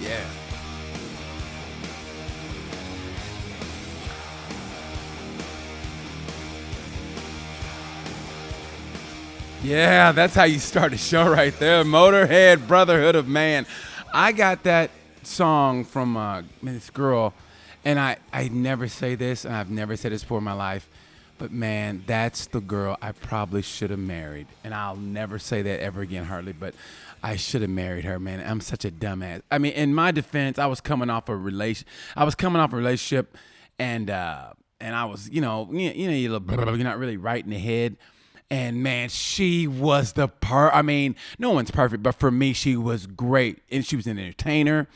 Yeah. Yeah, that's how you start a show right there. Motorhead, Brotherhood of Man. I got that song from this girl, and I never say this, and I've never said this before in my life, but man, that's the girl I probably should have married. And I'll never say that ever again, hardly, but I should have married her, man. I'm such a dumbass. I mean, in my defense, I was coming off a relationship, and I was, you're not really right in the head. And man, she was I mean, no one's perfect, but for me, she was great. And she was an entertainer.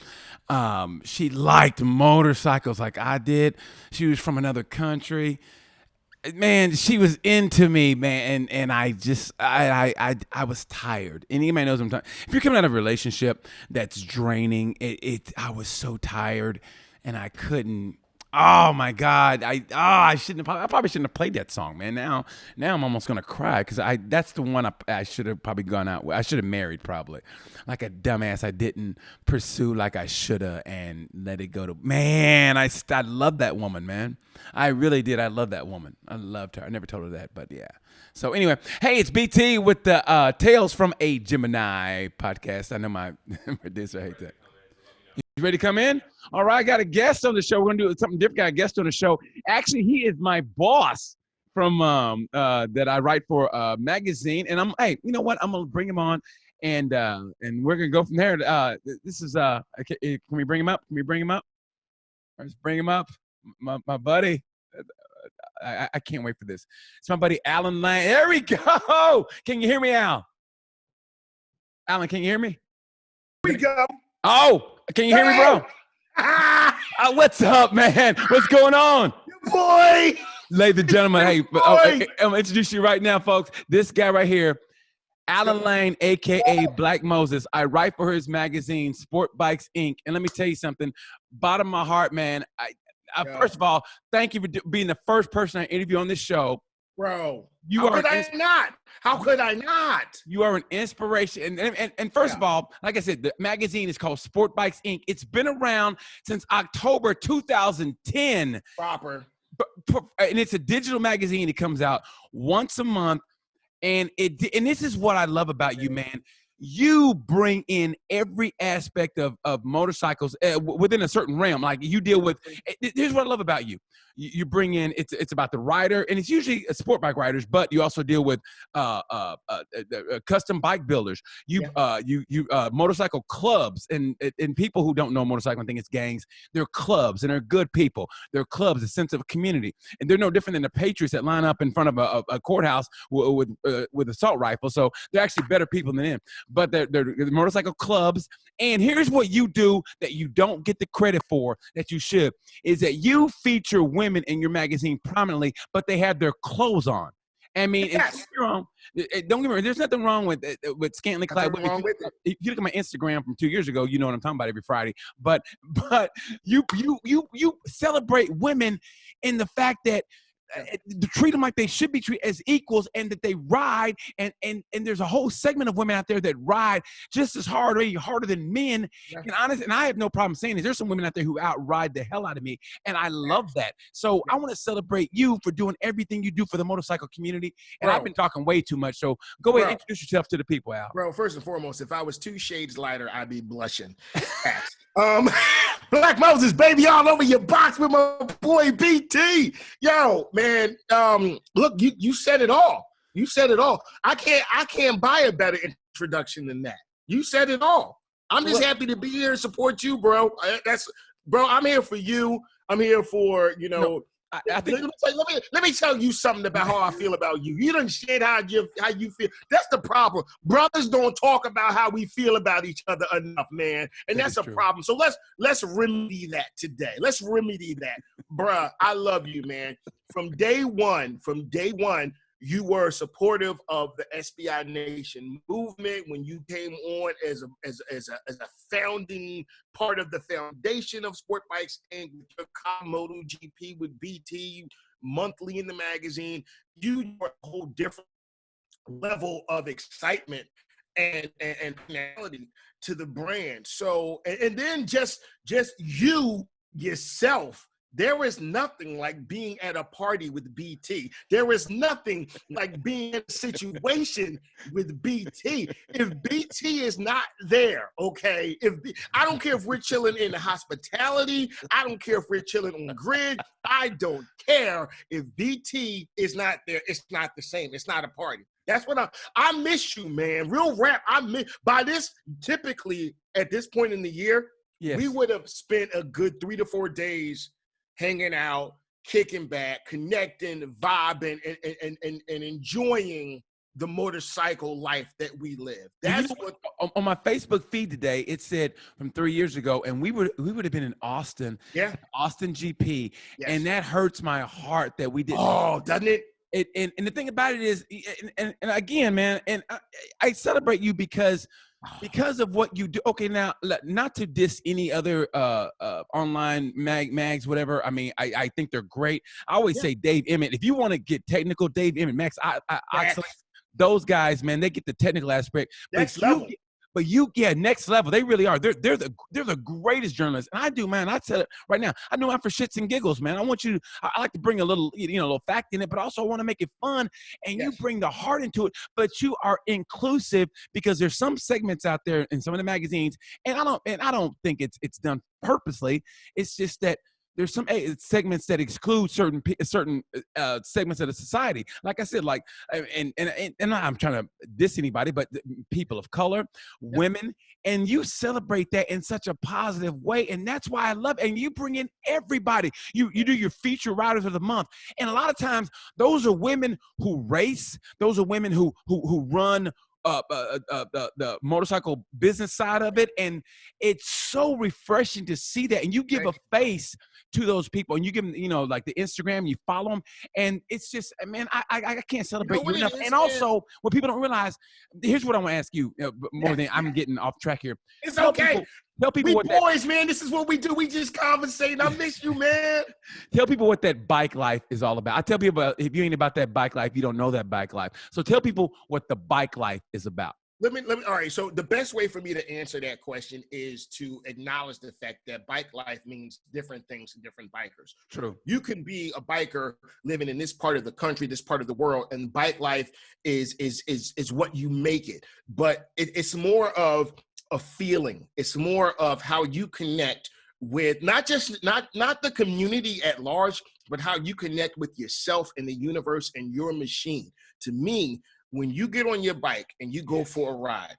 She liked motorcycles like I did. She was from another country. Man, she was into me, man. And I was tired. And anybody knows I'm tired. If you're coming out of a relationship that's draining, I was so tired and I couldn't. Oh my God! I shouldn't have. I probably shouldn't have played that song, man. Now I'm almost gonna cry because that's the one I should have probably gone out with. I should have married probably, like a dumbass. I didn't pursue like I should have and let it go to. Man, I love that woman, man. I really did. I love that woman. I loved her. I never told her that, but yeah. So anyway, hey, it's BT with the Tales from a Gemini podcast. I know my producer hates that. You ready to come in? All right, I got a guest on the show. We're gonna do something different. Got a guest on the show. Actually, he is my boss from that I write for a magazine. And hey, you know what? I'm gonna bring him on, and we're gonna go from there. This is can we bring him up? Can we bring him up? Let's bring him up, my buddy. I can't wait for this. It's my buddy Allan Lane. There we go. Can you hear me, Al? Allan, can you hear me? Here we go. Oh, can you hear me, bro? What's up, man? What's going on? Boy. Ladies and gentlemen, hey, I'm going to introduce you right now, folks. This guy right here, Allan Lane, a.k.a. Black Moses. I write for his magazine, Sport Bikes, Inc. And let me tell you something. Bottom of my heart, man, first of all, thank you for being the first person I interview on this show. Bro, how could I not? How could I not? You are an inspiration. And first of all, like I said, the magazine is called Sport Bikes, Inc. It's been around since October 2010. Proper. And it's a digital magazine. It comes out once a month. And this is what I love about you, man. You bring in every aspect of motorcycles within a certain realm. Like you deal with, here's what I love about you. You bring in, it's about the rider, and it's usually sport bike riders, but you also deal with custom bike builders. You motorcycle clubs, and people who don't know motorcycle think it's gangs. They're clubs, and they're good people. They're clubs, a sense of community, and they're no different than the patriots that line up in front of a courthouse with assault rifles. So they're actually better people than them. But they're motorcycle clubs. And here's what you do that you don't get the credit for that you should, is that you feature women in your magazine prominently, but they have their clothes on. I mean, Yes. don't get me wrong. There's nothing wrong with scantily clad women. If you look at my Instagram from 2 years ago, you know what I'm talking about every Friday. But you celebrate women in the fact that treat them like they should be treated as equals, and that they ride, and there's a whole segment of women out there that ride just as hard or even harder than men. Yeah. And I have no problem saying this. There's some women out there who outride the hell out of me, and I love that. So I want to celebrate you for doing everything you do for the motorcycle community. And I've been talking way too much, so go ahead and introduce yourself to the people, Al. Bro, first and foremost, if I was 2 shades lighter, I'd be blushing. Black Moses, baby, all over your box with my boy BT. Yo, man, look, you said it all. You said it all. I can't buy a better introduction than that. You said it all. I'm just happy to be here and support you, bro. Bro, I'm here for you. I'm here for, I think, let me tell you something about how I feel about you. You done shared how you feel. That's the problem. Brothers don't talk about how we feel about each other enough, man. And that's a problem. So let's remedy that today. Let's remedy that. Bruh, I love you, man. From day one, you were supportive of the SBI Nation movement when you came on as a founding part of the foundation of Sport Bikes and your Moto GP with BT monthly in the magazine. You were a whole different level of excitement and personality to the brand. So, and then just you yourself. There is nothing like being at a party with BT. There is nothing like being in a situation with BT. If BT is not there, okay, I don't care if we're chilling in the hospitality, I don't care if we're chilling on the grid, I don't care. If BT is not there, it's not the same. It's not a party. That's what I miss you, man. Real rap. By this, typically at this point in the year, we would have spent a good 3 to 4 days hanging out, kicking back, connecting, vibing, and enjoying the motorcycle life that we live. That's what on my Facebook feed today, it said from 3 years ago, and we would have been in Austin, Austin GP, and that hurts my heart that we didn't. Oh, doesn't it? And the thing about it is, and again, man, and I celebrate you because of what you do. Okay, now, not to diss any other online mags, whatever. I mean, I think they're great. I always say Dave Emmett. If you want to get technical, Dave Emmett, Max, I those guys, man, they get the technical aspect. Next level. But next level. They really are. They're the greatest journalists. And I do, man. I tell it right now. I do mine for shits and giggles, man. I want you to. I like to bring a little, a little fact in it, but also I want to make it fun. And you bring the heart into it. But you are inclusive because there's some segments out there in some of the magazines, and I don't think it's done purposely. It's just that there's some segments that exclude certain segments of the society. Like I said, like, and I'm trying to diss anybody, but people of color, women, and you celebrate that in such a positive way. And that's why I love it. And you bring in everybody. You do your feature riders of the month. And a lot of times those are women who race. Those are women who run the motorcycle business side of it, and it's so refreshing to see that. And you give a face to those people, and you give them, like the Instagram, you follow them, and it's just, man, I can't celebrate you enough. And also, what people don't realize, here's what I want to ask you, more than I'm getting off track here. It's okay. Tell people we boys, man. This is what we do. We just conversate. I miss you, man. Tell people what that bike life is all about. I tell people, if you ain't about that bike life, you don't know that bike life. So tell people what the bike life is about. Let me. All right. So the best way for me to answer that question is to acknowledge the fact that bike life means different things to different bikers. True. You can be a biker living in this part of the country, this part of the world, and bike life is what you make it. But it's more of a feeling. It's more of how you connect with not the community at large, but how you connect with yourself and the universe and your machine. To me, when you get on your bike and you go for a ride,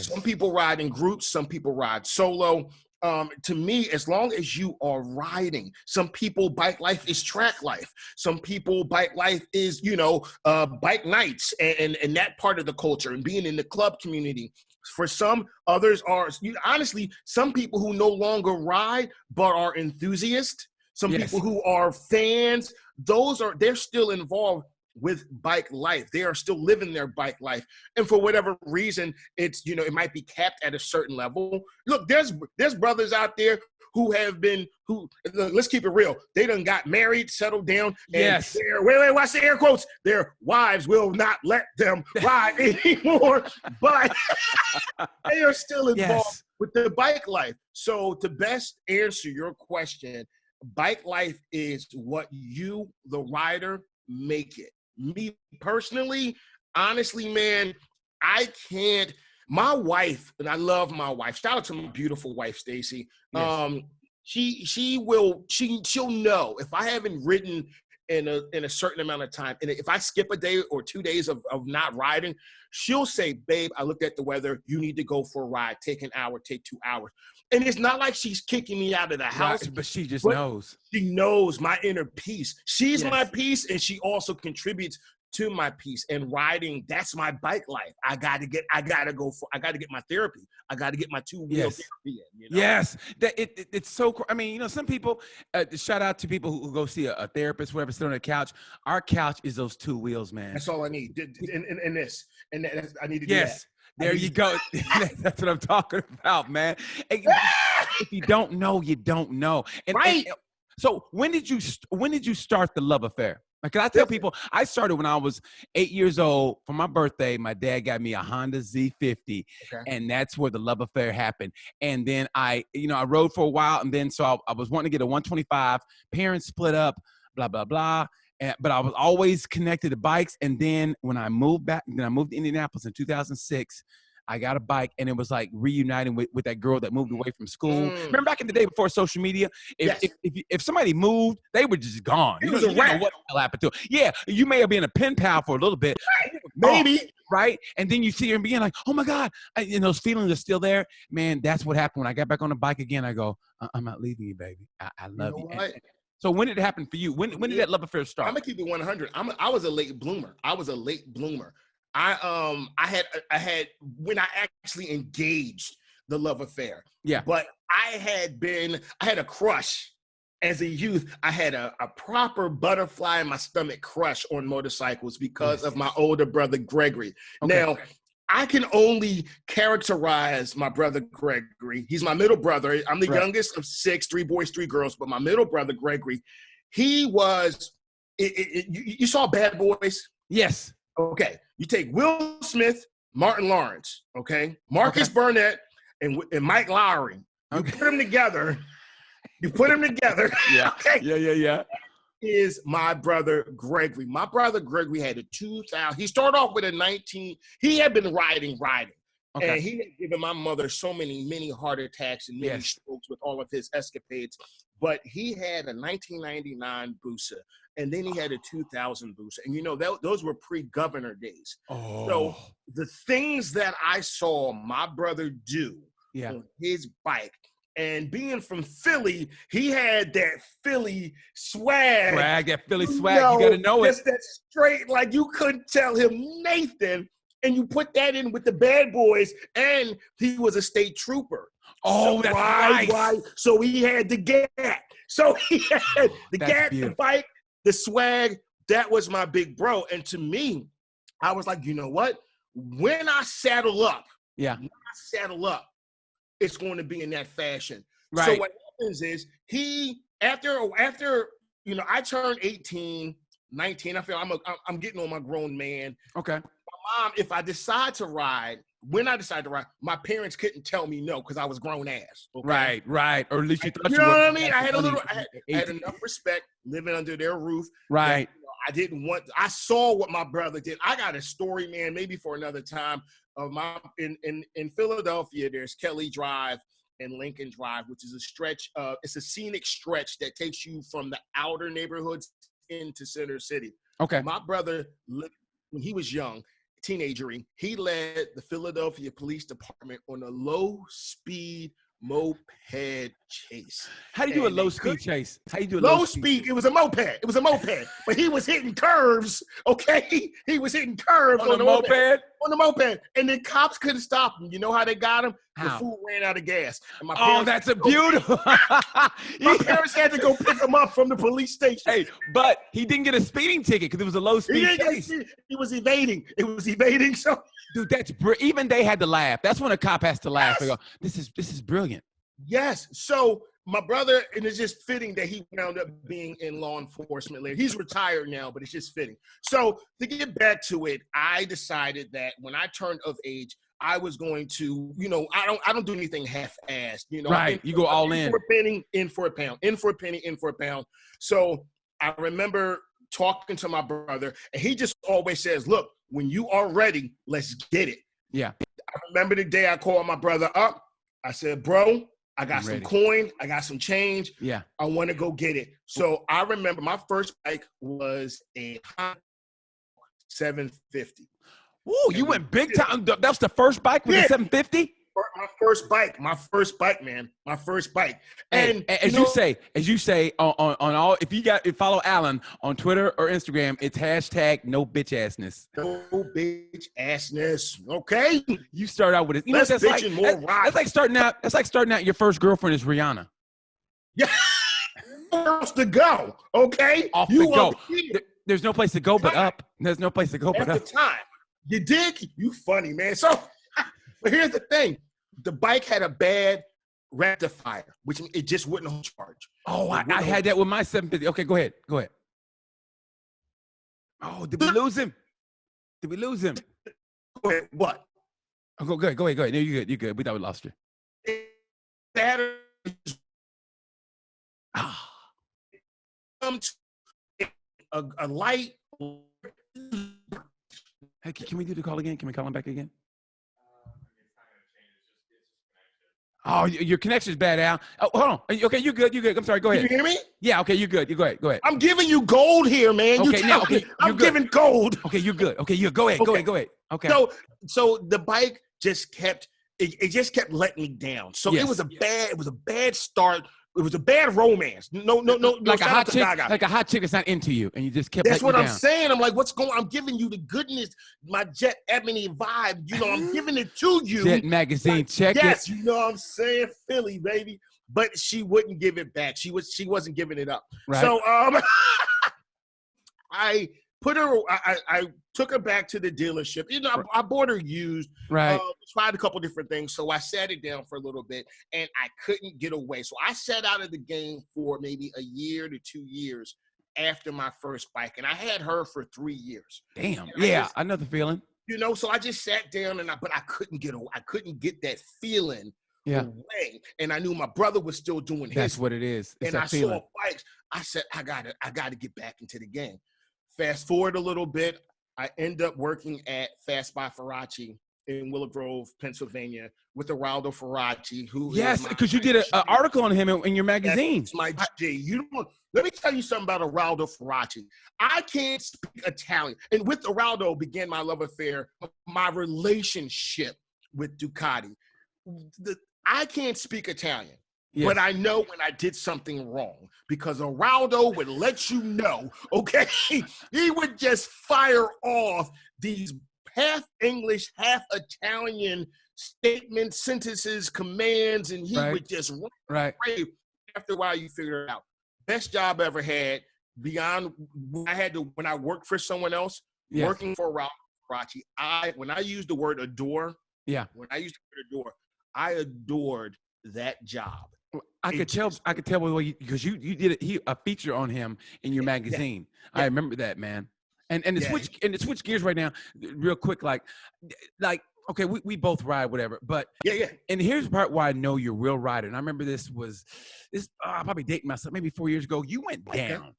some people ride in groups, some people ride solo. To me, as long as you are riding, some people bike life is track life. Some people bike life is, bike nights and that part of the culture and being in the club community. For some, others are, honestly, some people who no longer ride but are enthusiasts. Some people who are fans, they're still involved with bike life. They are still living their bike life. And for whatever reason, it's, it might be capped at a certain level. Look, there's brothers out there who let's keep it real. They done got married, settled down. And wait, watch the air quotes. Their wives will not let them ride anymore, but they are still involved with the bike life. So to best answer your question, bike life is what you, the rider, make it. Me personally, honestly, man, my wife, and I love my wife. Shout out to my beautiful wife, Stacy. She'll know if I haven't ridden in a certain amount of time, and if I skip a day or 2 days of not riding, she'll say, babe, I looked at the weather. You need to go for a ride. Take an hour, take 2 hours. And it's not like she's kicking me out of the house. Right, but she just knows. She knows my inner peace. She's my peace, and she also contributes to my peace. And riding, that's my bike life. I gotta get my therapy. I gotta get my 2-wheel therapy in. Yes, it's so cool. I mean, some people, shout out to people who go see a therapist, whatever, sit on a couch. Our couch is those 2 wheels, man. That's all I need. And this, and that, I need to do that. There you go. That's what I'm talking about, man. If you don't know, you don't know. So when did you start the love affair? Like, I tell people, I started when I was 8 years old. For my birthday, my dad got me a Honda Z50, Okay. and that's where the love affair happened. And then I rode for a while, and then so I was wanting to get a 125. Parents split up, blah, blah, blah. But I was always connected to bikes. And then when I moved to Indianapolis in 2006, I got a bike, and it was like reuniting with that girl that moved away from school. Remember back in the day before social media, if somebody moved, they were just gone. It You was know, a you didn't know wrap. what the hell happened to it. Yeah, you may have been a pen pal for a little bit. Maybe. Right? And then you see her and begin like, oh my God. And those feelings are still there. Man, that's what happened when I got back on the bike again. I go, I'm not leaving you, baby. I love you. What? So when did it happen for you? When did that love affair start? I'm gonna keep it 100. I was a late bloomer. I had when I actually engaged the love affair. Yeah. But I had a crush as a youth. I had a proper butterfly in my stomach crush on motorcycles because of my older brother Gregory. Okay. Now, I can only characterize my brother Gregory. He's my middle brother. I'm the youngest of 6, 3 boys, 3 girls. But my middle brother Gregory, he was. You saw Bad Boys? Yes. Okay. You take Will Smith, Martin Lawrence. Okay. Marcus Burnett and Mike Lowry. You put them together. Yeah. Okay. Yeah. Is my brother Gregory. My brother Gregory had a 2000. He started off with a 19. He had been riding. Okay. And he had given my mother so many heart attacks and many strokes with all of his escapades. But he had a 1999 Busa, and then he had a 2000 Busa. And those were pre-governor days. Oh. So the things that I saw my brother do on his bike, and being from Philly, he had that Philly swag. That Philly swag. You got to know it. That straight, like you couldn't tell him Nathan. And you put that in with the Bad Boys, and he was a state trooper. Oh, that's nice. So he had the gat. So he had the gat, beautiful. The bike, the swag. That was my big bro. And to me, I was like, you know what? When I saddle up, it's going to be in that fashion. Right. So what happens is after I turned 18, 19, I feel I'm getting on my grown man. Okay. My mom, if I decide to ride, my parents couldn't tell me no because I was grown ass. Okay? Right. Or at least you thought you know what I mean? I had enough respect living under their roof. Right. That, I saw what my brother did. I got a story, man, maybe for another time. Of in Philadelphia, there's Kelly Drive and Lincoln Drive, which is a stretch. It's a scenic stretch that takes you from the outer neighborhoods into Center City. Okay. My brother, when he was young, teenagery, he led the Philadelphia Police Department on a low-speed moped chase. How do you do a low-speed chase? How you do a low speed? It was a moped. But he was hitting curves, okay? He was hitting curves on the moped? On the moped. And the cops couldn't stop him. You know how they got him? How? The fool ran out of gas. And that's a beautiful. My parents had to go pick him up from the police station. Hey, but he didn't get a speeding ticket because it was a low-speed chase. He was evading. It was evading. So, dude, even they had to laugh. That's when a cop has to laugh. They go, "This is brilliant." Yes. So my brother, and it's just fitting that he wound up being in law enforcement later. He's retired now, but it's just fitting. So to get back to it, I decided that when I turned of age, I was going to, I don't do anything half-assed. Right. You go all in. For a penny, in for a pound. In for a penny, in for a pound. So I remember talking to my brother, and he just always says, "Look, when you are ready, let's get it." Yeah. I remember the day I called my brother up. I said, "Bro, I got some coin. I got some change. Yeah. I want to go get it." So I remember my first bike was a Honda 750. Ooh, you went big time. That was the first bike with the 750? My first bike, man. My first bike. And as you say on all, if you follow Allan on Twitter or Instagram, it's hashtag no bitch assness. No bitch assness. Okay. You start out with it. You Less know that's bitching, more rock. That's like starting out your first girlfriend is Rihanna. Yeah. Where else to go? Okay. Off the go. There's no place to go but up. There's no place to go but up. At the time. You dig? You funny, man. So, but here's the thing. The bike had a bad rectifier, which it just wouldn't hold charge. Oh, I had that with my 750. Okay, go ahead. Oh, did we lose him? Did we lose him? Wait, what? Oh, go ahead. Go ahead. No, you're good. You're good. We thought we lost you. Battery Ah. comes a light. Hey, can we do the call again? Can we call him back again? Oh, your connection's bad, Al. Oh, hold on. Okay, you're good. You're good. I'm sorry. Go Can ahead. you hear me? Yeah. Okay, you're good. You go ahead. Go ahead. I'm giving you gold here, man. Okay, You now, tell okay, me. you're I'm good. giving gold. Okay, you're good. Okay, you go ahead. Go Okay. ahead. Go ahead. Okay. So the bike just kept it just kept letting me down. So Yes. it was a bad start. It was a bad romance. No. Like a shout hot out to chick, Gaga. like a hot chick that's not into you, and you just kept. That's letting what you I'm down. saying. I'm like, what's going on? I'm giving you the goodness, my Jet Ebony vibe. You know, I'm giving it to you. Jet magazine, check Yes, it. you know what I'm saying? Philly, baby. But she wouldn't give it back. She wasn't giving it up. Right. So I put her I took her back to the dealership. You know, I bought her used. Right. Tried a couple different things. So I sat it down for a little bit and I couldn't get away. So I sat out of the game for maybe a year to 2 years after my first bike. And I had her for 3 years. Damn. And Yeah, I know the feeling. You know, so I just sat down but I couldn't get away. I couldn't get that feeling away. And I knew my brother was still doing his. That's what it is. It's And that I feeling. saw bikes. I said, I gotta get back into the game. Fast forward a little bit, I end up working at Fast by Faraci in Willow Grove, Pennsylvania, with Araldo Faraci, who Yes, because you did an article on him in your magazine. That's my G. Let me tell you something about Araldo Faraci. I can't speak Italian. And with Araldo began my love affair, my relationship with Ducati. I can't speak Italian. Yes. But I know when I did something wrong because Araldo would let you know, okay? He would just fire off these half English, half Italian statements, sentences, commands, and he would just rave. After a while, you figure it out. Best job I ever had beyond when I worked for someone else, working for Araldo Faraci. When I used the word adore, I adored that job. I could tell because you did a feature on him in your magazine. I remember that, man. And to switch gears right now, real quick, like okay, we both ride whatever, but and here's the part why I know you're a real rider. And I remember this I'm probably dating myself, maybe 4 years ago. You went down.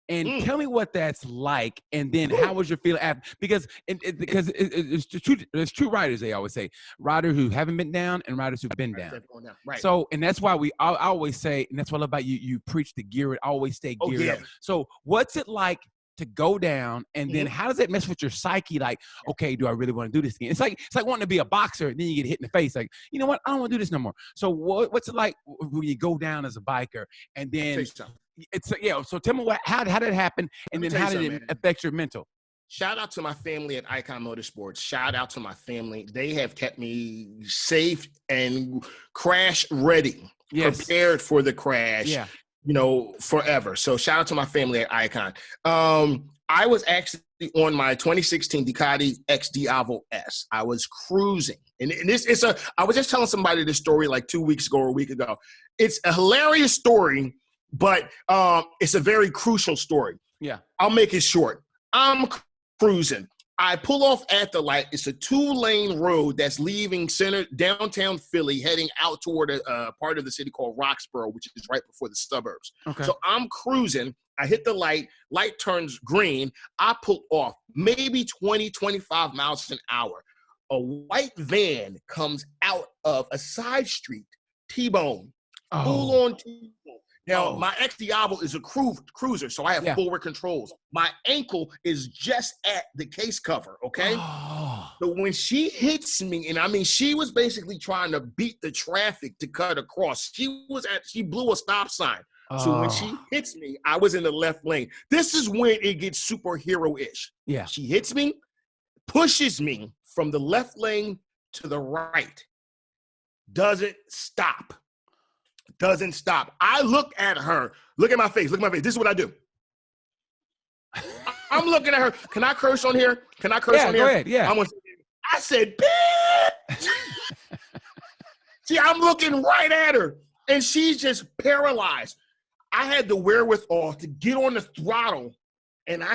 And tell me what that's like, and then how was your feeling after? Because there's two riders. They always say riders who haven't been down and riders who've been down. Right. So, and that's why I always say, and that's what I love about you. You preach the gear it. Always stay geared up. So, what's it like to go down, and then how does it mess with your psyche? Like, okay, do I really want to do this again? It's like wanting to be a boxer, and then you get hit in the face. Like, you know what? I don't want to do this no more. So, what's it like when you go down as a biker, and then so tell me how did it happen, and then how did it affect your mental? Shout out to my family at Icon Motorsports. Shout out to my family. They have kept me safe and crash ready, prepared for the crash, you know, forever. So shout out to my family at Icon. I was actually on my 2016 Ducati XD Avo S. I was cruising. And I was just telling somebody this story like 2 weeks ago or a week ago. It's a hilarious story, but it's a very crucial story. Yeah. I'll make it short. I'm cruising. I pull off at the light. It's a 2-lane road that's leaving downtown Philly, heading out toward a part of the city called Roxborough, which is right before the suburbs. Okay. So I'm cruising. I hit the light. Light turns green. I pull off maybe 20, 25 miles an hour. A white van comes out of a side street, T-bone, full-on T-bone. Now, my XD Avo is a cruiser, so I have forward controls. My ankle is just at the case cover, okay? So when she hits me, and I mean, she was basically trying to beat the traffic to cut across. She blew a stop sign. So when she hits me, I was in the left lane. This is when it gets superhero-ish. Yeah. She hits me, pushes me from the left lane to the right. Doesn't stop. I look at her. Look at my face. This is what I do. I'm looking at her. Can I curse on here? On here? Go ahead. Yeah. I said, bitch. See, I'm looking right at her, and she's just paralyzed. I had the wherewithal to get on the throttle, and I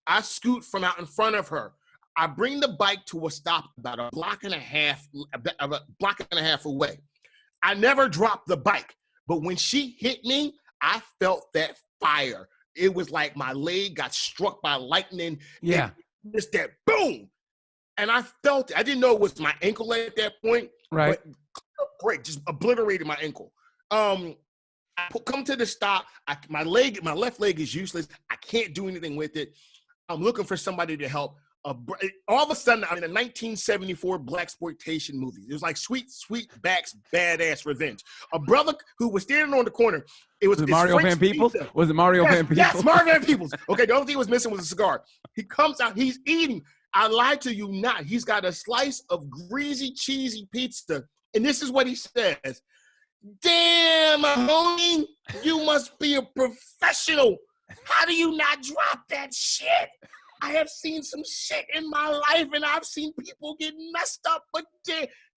I scoot from out in front of her. I bring the bike to a stop about a block and a half away. I never dropped the bike, but when she hit me, I felt that fire. It was like my leg got struck by lightning. Yeah. Just that boom. And I felt it. I didn't know it was my ankle at that point. Right. But break, just obliterated my ankle. I come to the stop. My left leg is useless. I can't do anything with it. I'm looking for somebody to help. All of a sudden, I'm in a 1974 blaxploitation movie. It was like Sweet Back's Badass Revenge. A brother who was standing on the corner. Was it Mario Van Peebles? Was it Mario Van Peebles? Yes, Mario Van Peebles. Okay, the only thing he was missing was a cigar. He comes out. He's eating. I lied to you not. He's got a slice of greasy, cheesy pizza. And this is what he says. Damn, homie, you must be a professional. How do you not drop that shit? I have seen some shit in my life, and I've seen people get messed up, but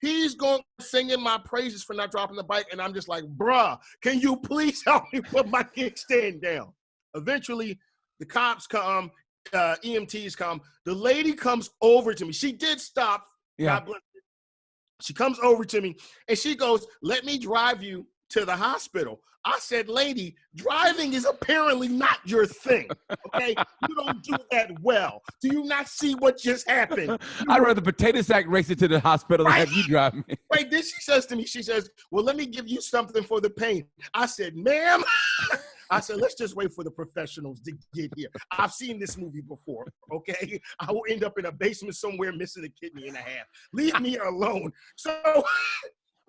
he's going singing my praises for not dropping the bike, and I'm just like, bruh, can you please help me put my kickstand down? Eventually, the cops come, EMTs come. The lady comes over to me. She did stop. Yeah. She comes over to me, and she goes, let me drive you to the hospital. I said, lady, driving is apparently not your thing, okay? You don't do that well. Do you not see what just happened? I'd rather potato sack race it to the hospital than have you drive me. Right, then she says to me, well, let me give you something for the pain. I said, ma'am, I said, let's just wait for the professionals to get here. I've seen this movie before, okay? I will end up in a basement somewhere missing a kidney and a half. Leave me alone. So,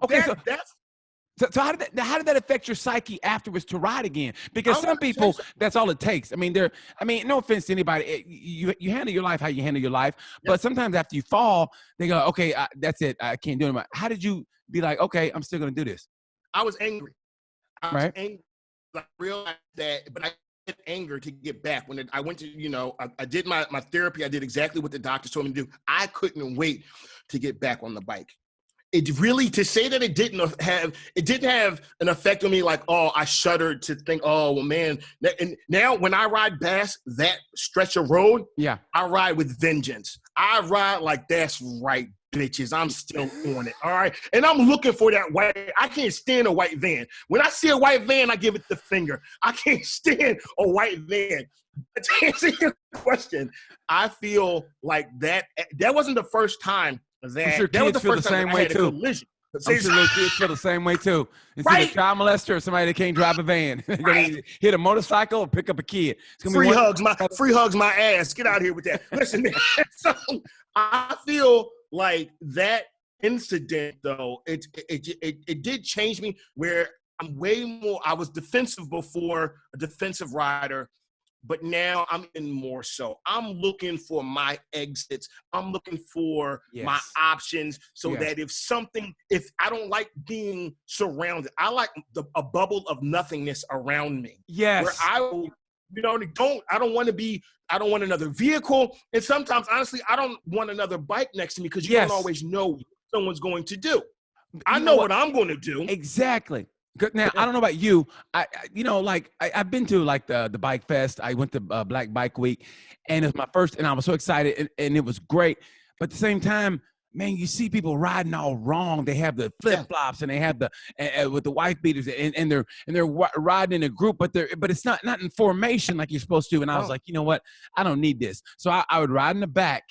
okay, that's So how did that affect your psyche afterwards to ride again? Because some people, that's all it takes. I mean, no offense to anybody. You handle your life how you handle your life. Yep. But sometimes after you fall, they go, okay, that's it. I can't do it anymore. How did you be like, okay, I'm still going to do this? I was angry. I was angry. I realized that, but I had anger to get back. When I went to, I did my therapy. I did exactly what the doctor told me to do. I couldn't wait to get back on the bike. It really, to say that it didn't have an effect on me, like, oh, I shuddered to think, oh, well, man. And now when I ride past that stretch of road, yeah, I ride with vengeance. I ride like, that's right, bitches. I'm still on it, all right? And I'm looking for that white. I can't stand a white van. When I see a white van, I give it the finger. I can't stand a white van. But to answer your question, I feel like that wasn't the first time that was the first time I had a collision. I'm sure little kids feel the same way too. It's either a child molester or somebody that can't drive a van. They're gonna hit a motorcycle or pick up a kid. It's gonna be free hugs my ass. Get out of here with that. Listen, man. So I feel like that incident, though, it did change me. Where I'm way more. I was defensive before, a defensive rider. But now I'm in more so. I'm looking for my exits. I'm looking for my options so that if I don't like being surrounded, I like a bubble of nothingness around me. Yes. Where I will, I don't want another vehicle. And sometimes, honestly, I don't want another bike next to me because you don't always know what someone's going to do. I know what I'm going to do. Exactly. Now, I don't know about you. I've been to like the Bike Fest. I went to Black Bike Week, and it was my first, and I was so excited, and it was great. But at the same time, man, you see people riding all wrong. They have the flip flops, and they have the with the wife beaters, and they're riding in a group, but it's not in formation like you're supposed to. And I was like, you know what? I don't need this. So I would ride in the back,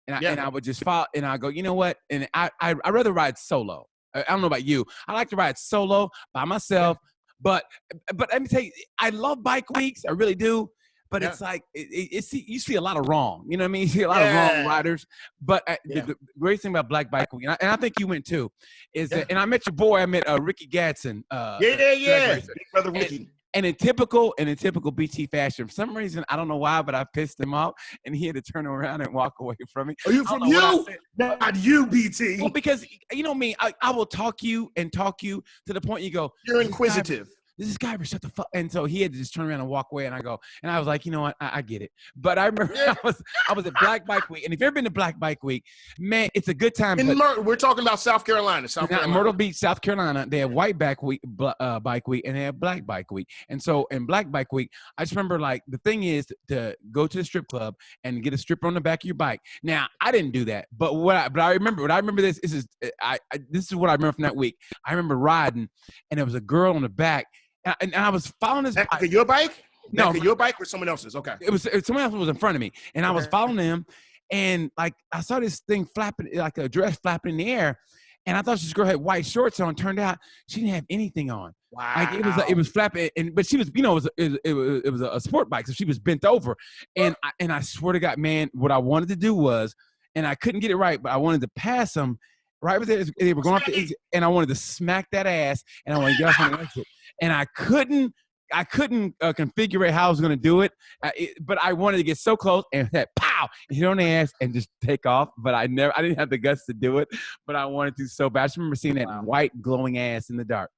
and I would just follow, and I go, you know what? And I rather ride solo. I don't know about you. I like to ride solo by myself, but let me tell you, I love bike weeks. I really do. But it's like you see a lot of wrong. You know what I mean? You see a lot of wrong riders. But the great thing about Black Bike Week, and I think you went too, is that. And I met your boy. I met Ricky Gadsden. Big brother Ricky. And in typical BT fashion, for some reason, I don't know why, but I pissed him off, and he had to turn around and walk away from me. Are you from you? Not you, BT. Well, because you know me, I will talk you to the point you go, you're inquisitive. does this guy ever shut the fuck? And so he had to just turn around and walk away. And I was like, you know what? I get it. But I remember I was at Black Bike Week. And if you've ever been to Black Bike Week, man, it's a good time. We're talking about South Carolina. Myrtle Beach, South Carolina. They have White Bike Week, Bike Week, and they have Black Bike Week. And so in Black Bike Week, I just remember like the thing is to go to the strip club and get a stripper on the back of your bike. Now I didn't do that, but I remember this is what I remember from that week. I remember riding, and there was a girl on the back, and I was following this. Back of your bike? No, Back of your bike or someone else's? Okay. It was someone else was in front of me, and I was following them, and like I saw this thing flapping, like a dress flapping in the air, and I thought this girl had white shorts on. Turned out she didn't have anything on. Wow. Like it was flapping, but she was, it was a sport bike, so she was bent over, and I swear to God, man, what I wanted to do was, and I couldn't get it right, but I wanted to pass them. Right with it, they were going off the exit, and I wanted to smack that ass, and I wanted to get off on the exit, and I couldn't configure how I was going to do it, but I wanted to get so close and that pow, hit on the ass and just take off. But I didn't have the guts to do it, but I wanted to so bad. I just remember seeing that white glowing ass in the dark.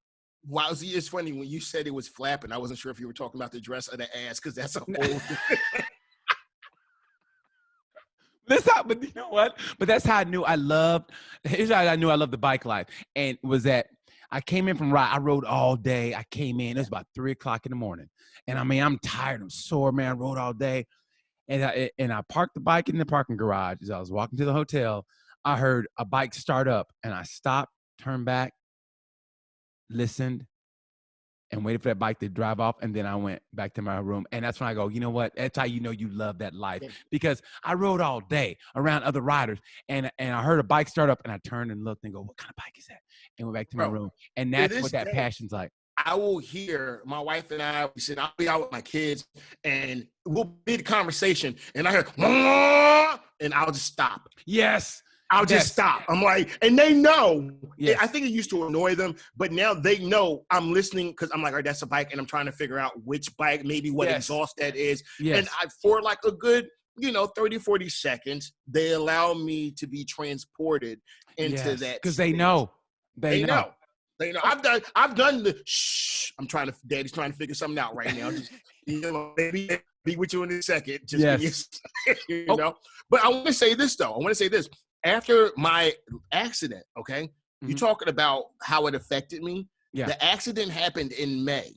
Wow, see, it's funny when you said it was flapping. I wasn't sure if you were talking about the dress or the ass because that's a whole. But you know what? But that's how I knew I loved. Here's how I knew I loved the bike life, and was that I came in from ride. I rode all day. I came in. It was about 3:00 in the morning, and I mean I'm tired. I'm sore, man. I rode all day, and I parked the bike in the parking garage. As I was walking to the hotel, I heard a bike start up, and I stopped, turned back, listened, and waited for that bike to drive off, and then I went back to my room. And that's when I go, you know what? That's how you know you love that life. Because I rode all day around other riders, and I heard a bike start up, and I turned and looked and go, what kind of bike is that? And went back to my room. And that's what that passion's like. I will hear my wife and I, we said, I'll be out with my kids, and we'll be the conversation, and I hear, and I'll just stop. Yes. I'll just stop. I'm like, and they know. Yes. I think it used to annoy them, but now they know I'm listening because I'm like, all right, that's a bike, and I'm trying to figure out which bike, maybe what exhaust that is. Yes. And for like a good, 30, 40 seconds, they allow me to be transported into that. Because they know. They know. They know. I've done the shh. Daddy's trying to figure something out right now. Just, maybe be with you in a second. Just know. But I want to say this though. After my accident, okay, you're talking about how it affected me. Yeah. The accident happened in May.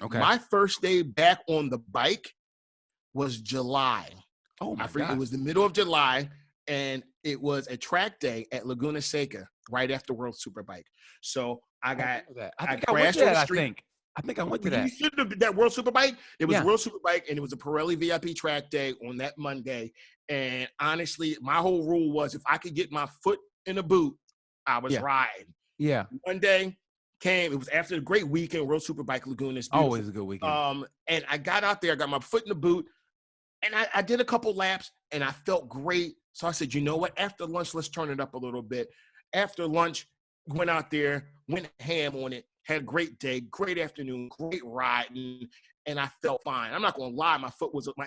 Okay. My first day back on the bike was July. Oh my God. It was the middle of July, and it was a track day at Laguna Seca right after World Superbike. So I crashed on the street. I think I went to that. You should have been that World Superbike. It was World Superbike, and it was a Pirelli VIP track day on that Monday. And honestly, my whole rule was if I could get my foot in a boot, I was riding. Yeah. One day came, it was after a great weekend, World Superbike Laguna. Always a good weekend. And I got out there, got my foot in the boot, and I did a couple laps, and I felt great. So I said, you know what? After lunch, let's turn it up a little bit. After lunch, went out there, went ham on it. Had a great day, great afternoon, great riding, and I felt fine. I'm not gonna lie, my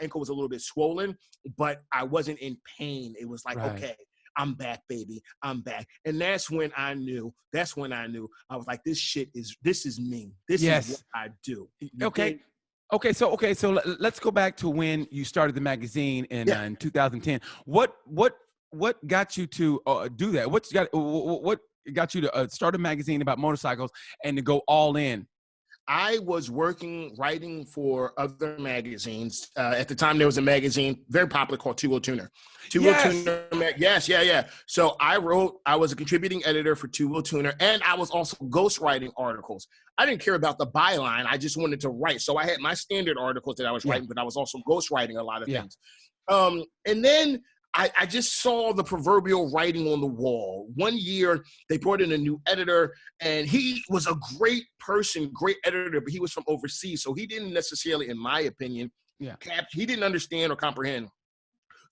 ankle was a little bit swollen, but I wasn't in pain. It was like, okay, I'm back, baby, I'm back. And that's when I knew. I was like, this is me. This is what I do. Okay. So let's go back to when you started the magazine in 2010. What got you to do that? What got you to start a magazine about motorcycles and to go all in? I was writing for other magazines. At the time, there was a magazine very popular called Two Wheel Tuner. Yes. So I was a contributing editor for Two Wheel Tuner, and I was also ghostwriting articles. I didn't care about the byline. I just wanted to write. So I had my standard articles that I was writing, but I was also ghostwriting a lot of things. And then I just saw the proverbial writing on the wall. One year, they brought in a new editor, and he was a great person, great editor, but he was from overseas. So he didn't necessarily, in my opinion, he didn't understand or comprehend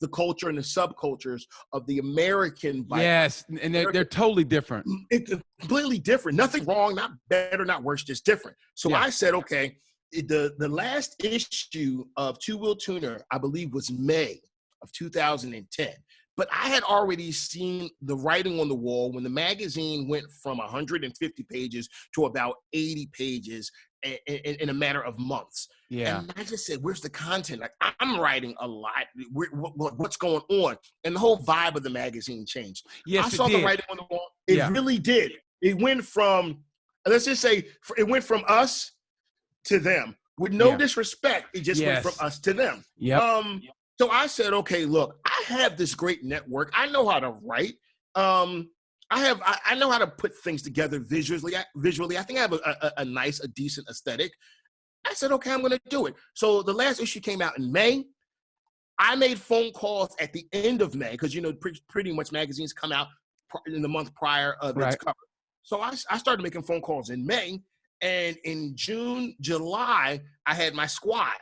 the culture and the subcultures of the American bike. Yes, and they're totally different. It's completely different. Nothing wrong, not better, not worse, just different. So I said, okay, the last issue of Two Wheel Tuner, I believe, was May of 2010. but I had already seen the writing on the wall when the magazine went from 150 pages to about 80 pages in a matter of months. Yeah. And I just said, where's the content? Like, I'm writing a lot. What's going on? And the whole vibe of the magazine changed. Yes, I saw the writing on the wall. It really did. It went from, let's just say, it went from us to them. With no disrespect, it just went from us to them. So I said, okay, look, I have this great network. I know how to write. I know how to put things together visually. I think I have a nice, decent aesthetic. I said, okay, I'm going to do it. So the last issue came out in May. I made phone calls at the end of May because, pretty much magazines come out in the month prior of its cover. So I started making phone calls in May. And in June, July, I had my squad.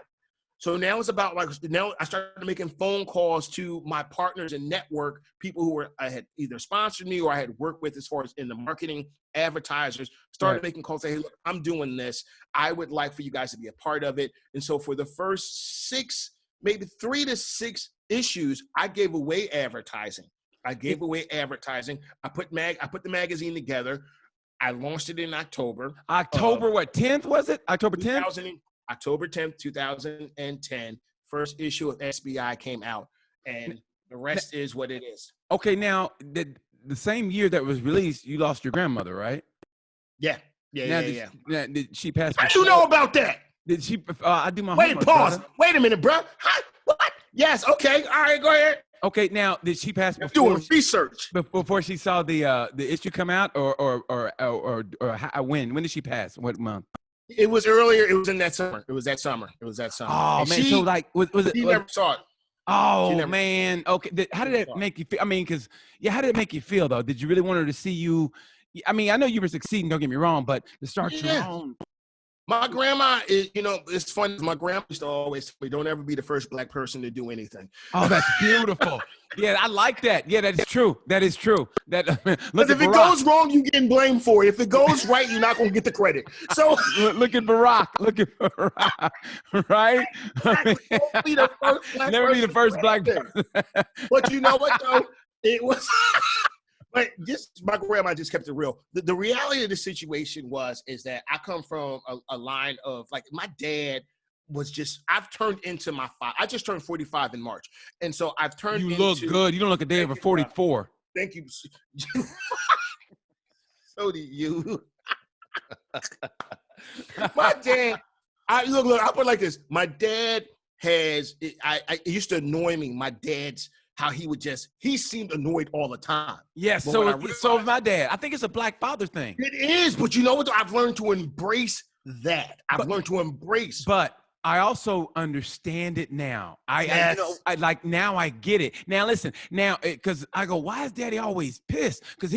So now it's about now I started making phone calls to my partners in network, people who I had either sponsored me or I had worked with as far as in the marketing, advertisers, started making calls, say, hey, look, I'm doing this. I would like for you guys to be a part of it. And so for the first 3 to 6 issues, I gave away advertising. I put the magazine together. I launched it in October. October, what, 10th was it? October 10th? October 10th, 2010. First issue of SBI came out, and the rest is what it is. Okay, now, the same year that was released, you lost your grandmother, right? Yeah. Did she pass? How do you know about that? Did she? I do my homework. Wait, pause. Brother. Wait a minute, bro. What? Yes. Okay. All right. Go ahead. Okay. Now, did she pass before? Doing research before she saw the issue come out, or when? When did she pass? What month? It was earlier. It was in that summer. It was that summer. Oh, and man. So like, was it? She never saw it. Oh man. Okay. How did it make you feel? I mean, how did it make you feel though? Did you really want her to see you? I mean, I know you were succeeding. Don't get me wrong, but to start your own. My grandma is, it's funny. My grandma used to always tell me, don't ever be the first black person to do anything. Oh, that's beautiful. Yeah, I like that. Yeah, that is true. That is true. Because if it goes wrong, you're getting blamed for it. If it goes right, you're not going to get the credit. So look at Barack. Look at Barack. Right? Never be the first black person. But you know what, though? It was... But my grandma just kept it real. The reality of the situation is that I come from a line of, like, my dad was just, I've turned into my father. I just turned 45 in March. And so I've turned into. You look good. You don't look a day over 44. Thank you. So do you. My dad, look, I'll put it like this. My dad it used to annoy me. My dad's, how he seemed annoyed all the time. Yes, so is my dad. I think it's a black father thing. It is, but you know what? I've learned to embrace that. But I also understand it now. Now I get it. Now listen, because I go, why is Daddy always pissed? Because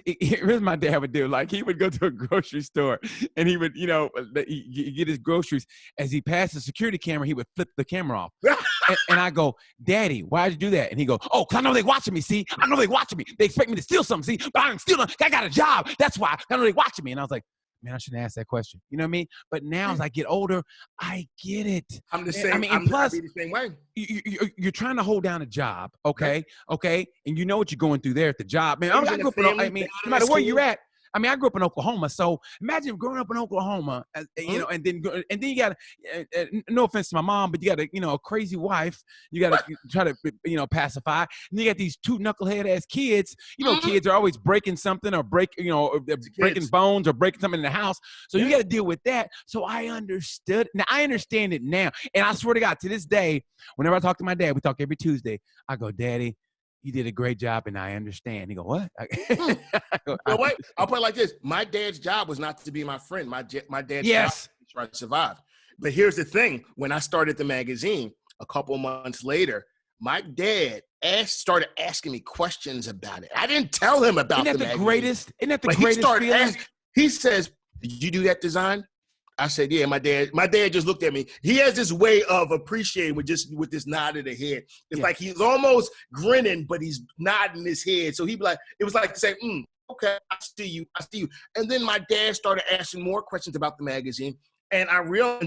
here's my dad would do. Like, he would go to a grocery store and he would, he get his groceries. As he passed the security camera, he would flip the camera off. and I go, Daddy, why'd you do that? And he go, oh, because I know they watching me. See, I know they watching me. They expect me to steal something. See, but I'm stealing. I got a job. That's why I know they watching me. And I was like, man, I shouldn't ask that question. You know what I mean? But now as I get older, I get it. I'm the same. And plus, the same way. You're trying to hold down a job, okay? Okay, and you know what you're going through there at the job, man. I grew up no matter where you're at. I mean, I grew up in Oklahoma, so imagine growing up in Oklahoma, and then you got, no offense to my mom, but you got a crazy wife. You got to try to pacify, and you got these two knucklehead ass kids. Kids are always breaking something or breaking bones or breaking something in the house. So you got to deal with that. So I understood. Now I understand it now, and I swear to God, to this day, whenever I talk to my dad, we talk every Tuesday. I go, Daddy, you did a great job, and I understand. He go, what? Wait, I'll put it like this. My dad's job was not to be my friend. My dad's job was to try to survive. But here's the thing. When I started the magazine, a couple months later, my dad started asking me questions about it. I didn't tell him about the magazine. Isn't that the greatest feeling? He says, did you do that design? I said, yeah, my dad just looked at me. He has this way of appreciating with this nod of the head. It's like he's almost grinning, but he's nodding his head. So he'd be like, it was like to say, okay, I see you. And then my dad started asking more questions about the magazine. And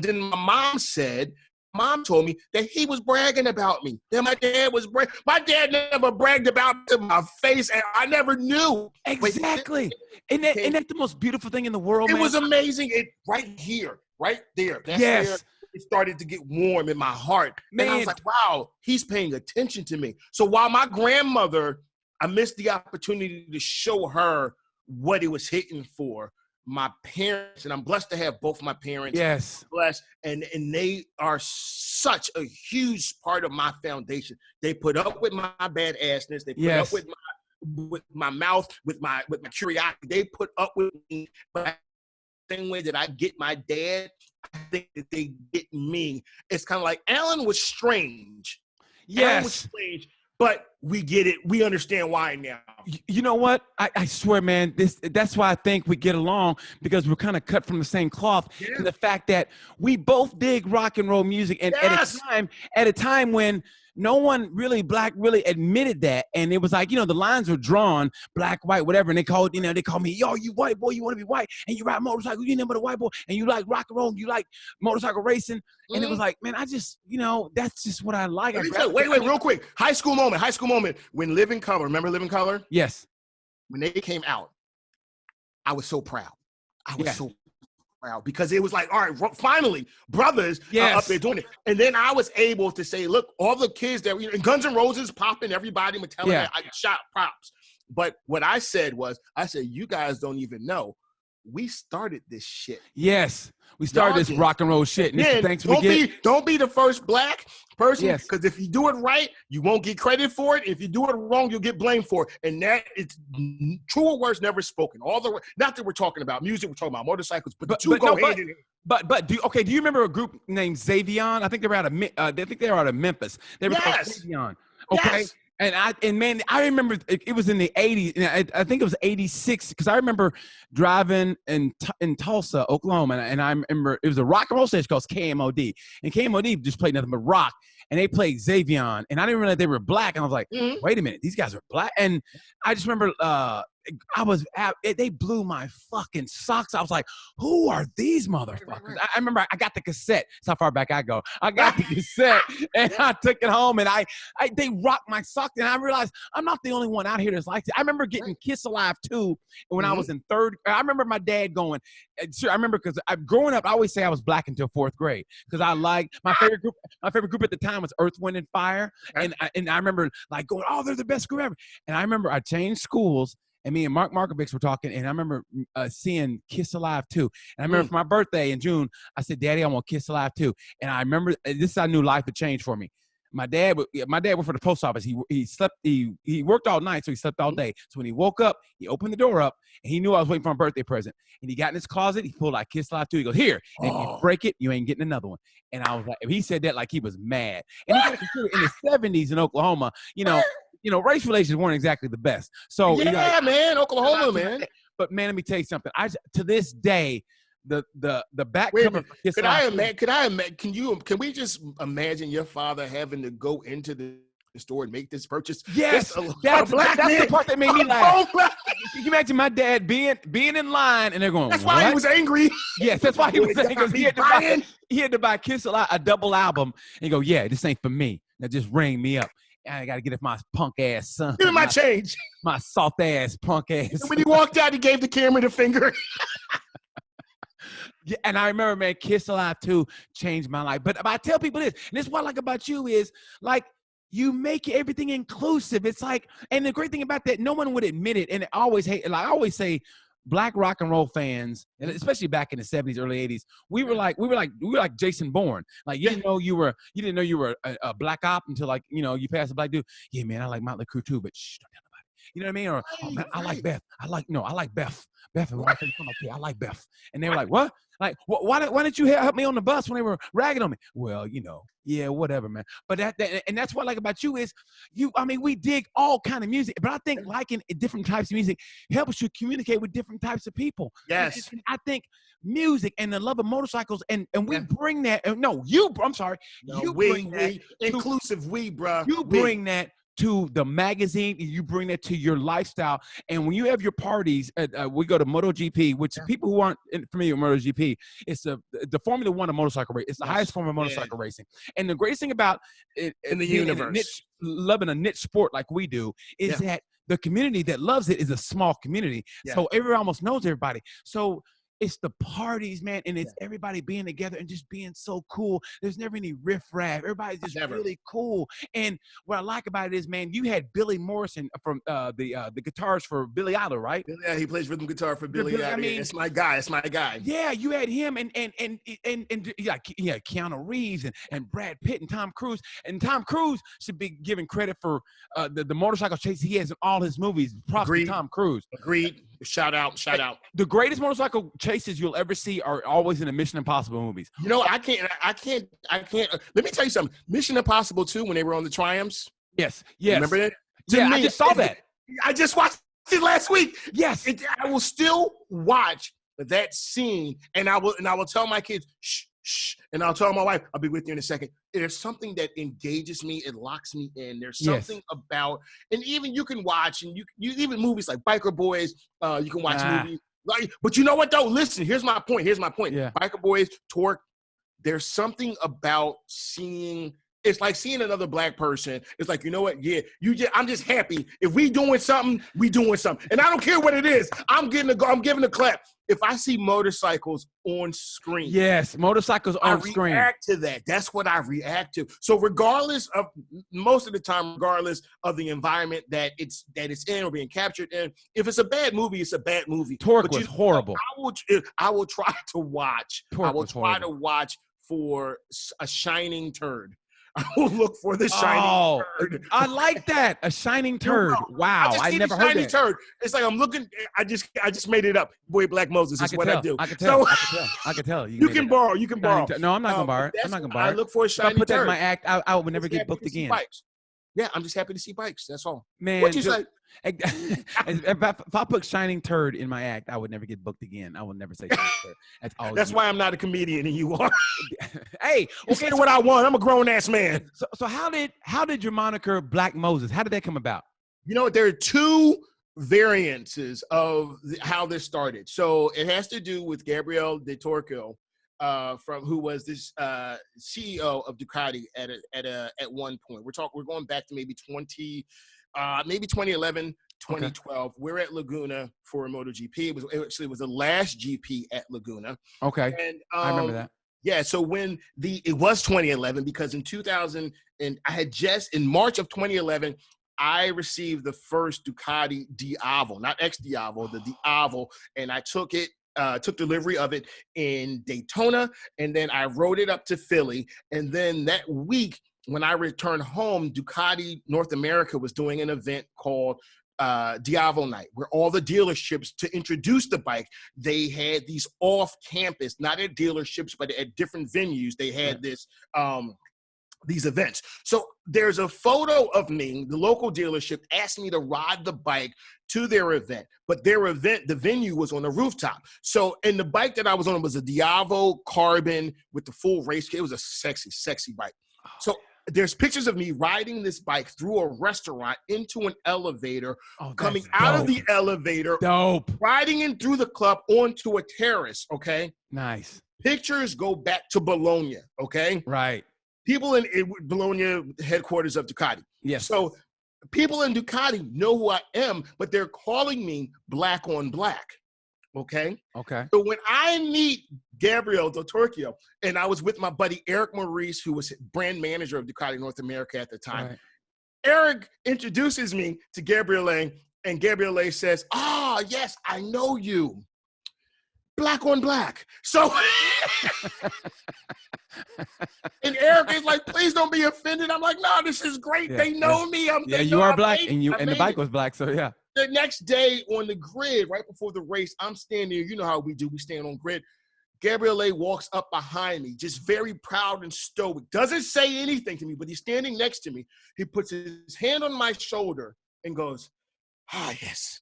then my mom said, mom told me that he was bragging about me. That my dad was my dad never bragged about me to my face, and I never knew. Exactly. Isn't that the most beautiful thing in the world, man? It was amazing. It right here, right there. That's where it started to get warm in my heart. Man. And I was like, wow, he's paying attention to me. So while my grandmother, I missed the opportunity to show her what it was hitting for. My parents, and I'm blessed to have both my parents. Yes. Blessed. And they are such a huge part of my foundation. They put up with my bad assness. They put up with my mouth, with my curiosity. They put up with me. But the same way that I get my dad, I think that they get me. It's kind of like Allan was strange. Yes. Allan was strange. But we get it. We understand why now. You know what? I swear, man, that's why I think we get along, because we're kind of cut from the same cloth. Yeah. And the fact that we both dig rock and roll music, and at a time when no one really admitted that. And it was like, the lines were drawn, black, white, whatever. And they called me, yo, you white boy, you want to be white, and you ride motorcycle, you never the white boy, and you like rock and roll, you like motorcycle racing. And it was like, man, I just, that's just what I like. Wait, real quick. High school moment. When Living Color, remember Living Color? Yes. When they came out, I was so proud. I was so proud, because it was like, all right, finally, brothers are up there doing it. And then I was able to say, look, all the kids that and Guns N' Roses popping, everybody, Metallica, I shot props. But what I said, you guys don't even know. We started this shit. Yes. We started this rock and roll shit. And don't be the first black person, because if you do it right, you won't get credit for it. If you do it wrong, you'll get blamed for it. And that it's truer words never spoken. Not that we're talking about music, we're talking about motorcycles, but the two go hand in hand. But do you remember a group named Xavion? I think they were out of Memphis. They were called Xavion. Okay. Yes. And man, I remember it was in the 80s. And I think it was 86, because I remember driving in Tulsa, Oklahoma, and I remember it was a rock and roll station called KMOD, and KMOD just played nothing but rock, and they played Xavion, and I didn't realize they were black, and I was like, wait a minute, these guys are black, and I just remember they blew my fucking socks. I was like, who are these motherfuckers? I remember I got the cassette. That's how far back I go. I got the cassette and I took it home, and they rocked my socks, and I realized I'm not the only one out here that's like it. I remember getting Kiss Alive too when I was in third. I remember my dad going, I remember, because growing up, I always say I was black until fourth grade, because I liked my favorite group at the time was Earth, Wind and Fire. And I remember like going, oh, they're the best group ever. And I remember I changed schools, and me and Mark Markovich were talking, and I remember seeing Kiss Alive 2. And I remember for my birthday in June, I said, Daddy, I want Kiss Alive 2. And I remember, I knew life had changed for me. My dad worked for the post office. He worked all night, so he slept all day. So when he woke up, he opened the door up, and he knew I was waiting for my birthday present. And he got in his closet, he pulled out Kiss Alive 2. He goes, here, and if you break it, you ain't getting another one. And I was like, he said that like he was mad. And he got considered in the 70s in Oklahoma, race relations weren't exactly the best. So man, Oklahoma, man. But man, let me tell you something. To this day, the back cover. Can we just imagine your father having to go into the store and make this purchase? Yes, that's the part that made me laugh. Can you imagine my dad being in line, and they're going, that's why he was angry. Yes, that's why he was angry. He had to buy Kiss Alive, a double album, and go, yeah, this ain't for me. Now just ring me up. I got to get it for my punk ass son. Give me my change. My soft ass punk ass. And when he walked out, he gave the camera the finger. Yeah, and I remember, man, Kiss Alive 2 changed my life. But I tell people this, and this is what I like about you is, like, you make everything inclusive. It's like, and the great thing about that, no one would admit it. And I always say, Black rock and roll fans, and especially back in the 70s, early 80s, we were like Jason Bourne. Like you didn't know you were a black op until you passed a black dude. Yeah, man, I like Motley Crue too, but shh, don't tell nobody. You know what I mean? Or man, I like Beth. I like Beth. Beth, and I like Beth. And they were like, what? Like, why didn't you help me on the bus when they were ragging on me? Well, yeah, whatever, man. But that's what I like about you is we dig all kind of music, but I think liking different types of music helps you communicate with different types of people. Yes. And I think music and the love of motorcycles, and we bring that. You bring that to the magazine, and you bring that to your lifestyle. And when you have your parties, we go to MotoGP, which people who aren't familiar with MotoGP, it's the Formula One of motorcycle race. It's the highest form of motorcycle racing. And the greatest thing about it, in the being universe, loving a niche sport like we do, is that the community that loves it is a small community. So everyone almost knows everybody. So it's the parties, man, and it's everybody being together and just being so cool. There's never any riffraff. Everybody's just really cool. And what I like about it is, man, you had Billy Morrison from the guitars for Billy Idol, right? Yeah, he plays rhythm guitar for Billy Idol. I mean, it's my guy. It's my guy. Yeah, you had him and Keanu Reeves and Brad Pitt and Tom Cruise. And Tom Cruise should be given credit for the motorcycle chase he has in all his movies. Probably Tom Cruise. Agreed. Shout out. The greatest motorcycle chases you'll ever see are always in the Mission Impossible movies. You know, I can't. Let me tell you something. Mission Impossible 2, when they were on the Triumphs. Yes. Remember that? I just saw that. I just watched it last week. Yes. I will still watch that scene, and I will tell my kids, shh, and I'll tell my wife, I'll be with you in a second. There's something that engages me. It locks me in. There's something about, and even you can watch, and you even movies like Biker Boys, you can watch movies. But you know what, though? Listen, here's my point. Yeah. Biker Boys, Torque, there's something about seeing, it's like seeing another black person. It's like, you know what? Yeah, I'm just happy. If we doing something, we doing something. And I don't care what it is. I'm giving a clap. If I see motorcycles on screen. Yes, motorcycles on screen. I react to that. That's what I react to. So regardless of, most of the time, regardless of the environment that it's in or being captured in, if it's a bad movie, it's a bad movie. Torque was horrible. I will try to watch. To watch for a shining turd. I will look for the shining turd. I like that. A shining turd. Wow. I never heard that. Turd. It's like I'm looking. I just made it up. Boy, Black Moses is what I do. I can tell. I can tell. You can borrow. You can borrow. No, I'm not gonna borrow it. I'm not gonna borrow it. I look for a shining turd. If I put that in my act, I would never get booked again. Yeah, I'm just happy to see bikes. That's all. Man, what you say? If I put shining turd in my act, I would never get booked again. I would never say shining turd. That's why I'm not a comedian and you are. Hey, okay, what I want. I'm a grown ass man. So how did your moniker Black Moses? How did that come about? You know, there are two variances of how this started. So it has to do with Gabriel De Torco, who was this CEO of Ducati at one point. We're going back to maybe 2011, 2012. Okay. We're at Laguna for a MotoGP. It was the last GP at Laguna. Okay, and I remember that. Yeah, so when it was 2011, because in March of 2011, I received the first Ducati Diavo, not X Diavo, the Diavo, and I took delivery of it in Daytona, and then I rode it up to Philly, and then that week when I returned home, Ducati North America was doing an event called Diavo Night, where all the dealerships, to introduce the bike, they had these off-campus, not at dealerships, but at different venues. They had these events. So there's a photo of me. The local dealership asked me to ride the bike to their event, but their event, the venue was on a rooftop. So, and the bike that I was on was a Diavo Carbon with the full race kit. It was a sexy, sexy bike. So there's pictures of me riding this bike through a restaurant into an elevator, coming out of the elevator, riding in through the club onto a terrace. Okay. Nice. Pictures go back to Bologna. Okay. Right. People in Bologna, headquarters of Ducati. Yes. So people in Ducati know who I am, but they're calling me Black on Black. Okay. Okay. So when I meet Gabriel Del Torchio, and I was with my buddy Eric Maurice, who was brand manager of Ducati North America at the time, right. Eric introduces me to Gabriel Lane, and Gabriel Lane says, yes, I know you. Black on Black. So, and Eric is like, please don't be offended. I'm like, no, this is great. Yeah, they know me. You are black, and the bike was black, so yeah. The next day on the grid, right before the race, I'm standing there. You know how we do. We stand on grid. Gabriel A walks up behind me, just very proud and stoic. Doesn't say anything to me, but he's standing next to me. He puts his hand on my shoulder and goes, yes,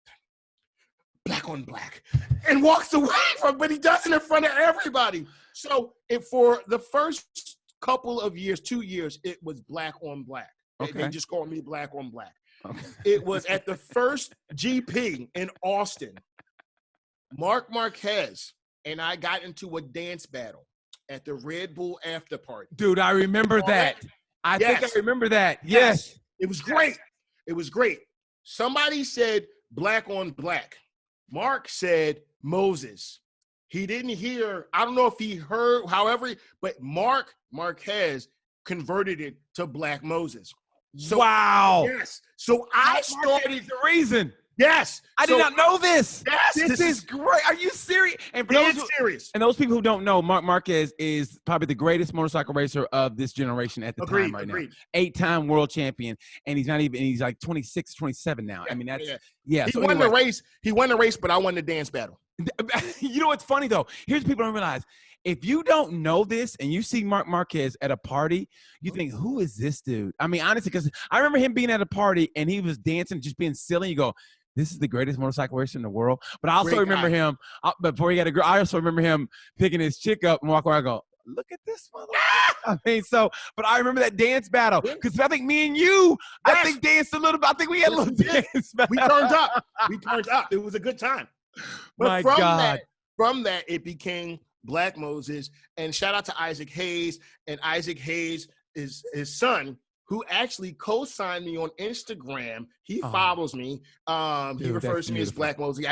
Black on Black, and walks away but he does it in front of everybody. So for the first couple of years, 2 years, it was Black on Black. They just call me Black on Black. Okay. It was at the first GP in Austin. Mark Marquez and I got into a dance battle at the Red Bull after party. Dude, I remember that. I think I remember that. Yes. It was great. It was great. Somebody said Black on Black. Mark said Moses. He didn't hear, I don't know if he heard, however, but Mark Marquez converted it to Black Moses. So, wow. Yes. So I started the reason. Yes. I did not know this. Yes. This is great. Are you serious? And for serious. And those people who don't know, Mark Marquez is probably the greatest motorcycle racer of this generation at the time right now. 8-time world champion. And he's like 26, 27 now. I mean, that's, yeah. He won the race. He won the race, but I won the dance battle. You know what's funny, though? Here's what people don't realize. If you don't know this and you see Mark Marquez at a party, you think, who is this dude? I mean, honestly, because I remember him being at a party and he was dancing, just being silly. You go, this is the greatest motorcycle racer in the world. But I also remember him, before he got a girl, I also remember him picking his chick up and walking around and go, look at this motherfucker. I mean, but I remember that dance battle because I think me and you, I think danced a little bit. I think we had a little dance battle. We turned up. We turned up. It was a good time. But from that, it became Black Moses. And shout out to Isaac Hayes. And Isaac Hayes is his son, who actually co-signed me on Instagram. He follows me. He refers to me as Black Moses.